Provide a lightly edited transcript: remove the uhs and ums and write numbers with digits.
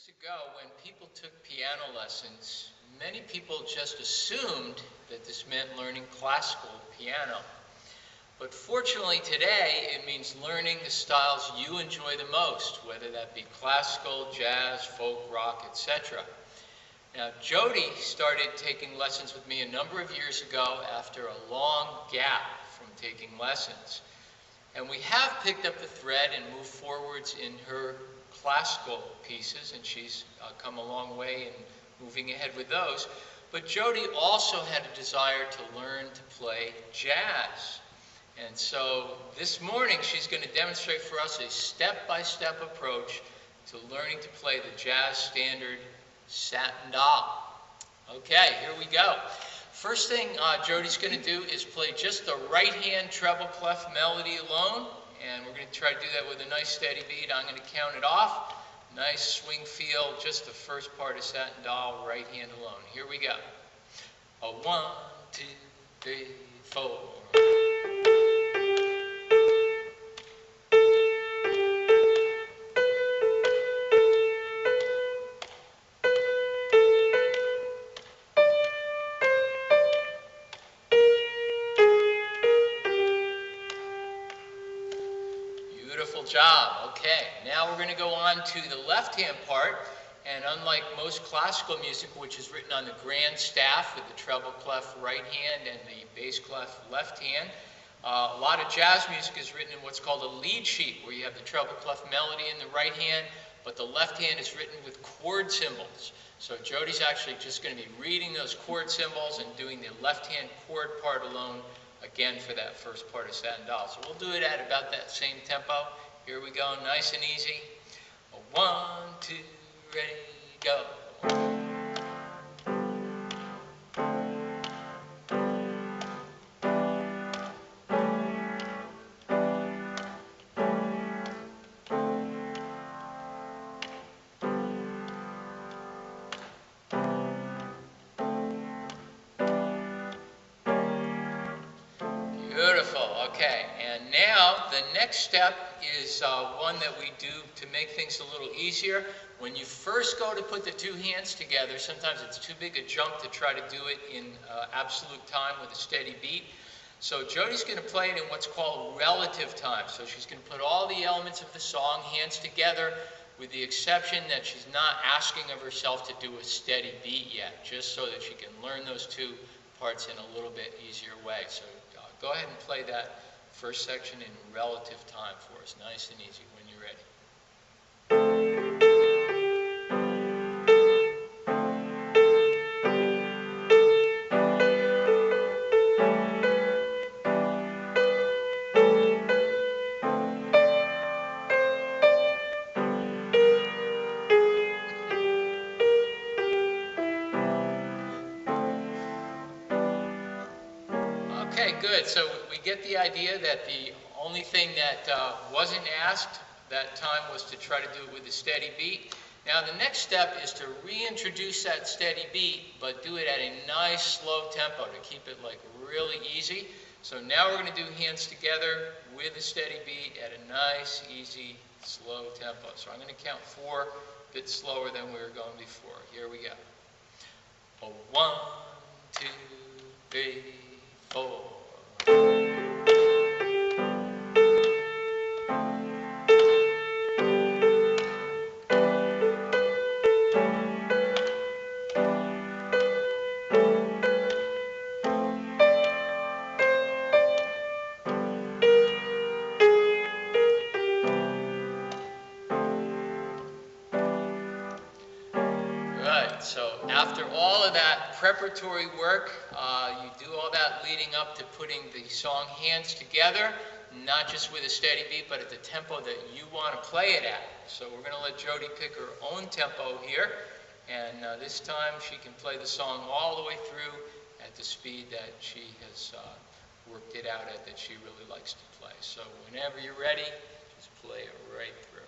Years ago, when people took piano lessons, many people just assumed that this meant learning classical piano. But fortunately today, it means learning the styles you enjoy the most, whether that be classical, jazz, folk, rock, etc. Now, Jody started taking lessons with me a number of years ago after a long gap from taking lessons. And we have picked up the thread and moved forwards in her classical pieces, and she's come a long way in moving ahead with those. But Jody also had a desire to learn to play jazz. And so this morning she's going to demonstrate for us a step-by-step approach to learning to play the jazz standard Satin Doll. Okay, here we go. First thing Jody's going to do is play just the right hand treble clef melody alone, and we're going to try to do that with a nice steady beat. I'm going to count it off. Nice swing feel, just the first part of Satin Doll, right hand alone. Here we go. A 1, 2, 3, 4. Beautiful job. Okay, now we're going to go on to the left-hand part, and unlike most classical music, which is written on the grand staff with the treble clef right hand and the bass clef left hand, a lot of jazz music is written in what's called a lead sheet, where you have the treble clef melody in the right hand, but the left hand is written with chord symbols. So Jody's actually just going to be reading those chord symbols and doing the left-hand chord part alone, again for that first part of Satin Doll. So we'll do it at about that same tempo. Here we go, nice and easy. 1, 2, ready, go. Beautiful, okay, and now the next step is one that we do to make things a little easier. When you first go to put the two hands together, sometimes it's too big a jump to try to do it in absolute time with a steady beat. So Jody's going to play it in what's called relative time. So she's going to put all the elements of the song, hands together, with the exception that she's not asking of herself to do a steady beat yet, just so that she can learn those two parts in a little bit easier way. So go ahead and play that first section in relative time for us, nice and easy when you're ready. Okay, good. So we get the idea that the only thing that wasn't asked that time was to try to do it with a steady beat. Now the next step is to reintroduce that steady beat, but do it at a nice slow tempo to keep it like really easy. So now we're going to do hands together with a steady beat at a nice, easy, slow tempo. So I'm going to count 4, a bit slower than we were going before. Here we go. 1, 2, 3, 4. So after all of that preparatory work, you do all that leading up to putting the song hands together, not just with a steady beat, but at the tempo that you want to play it at. So we're going to let Jody pick her own tempo here, and this time she can play the song all the way through at the speed that she has worked it out at, that she really likes to play. So whenever you're ready, just play it right through.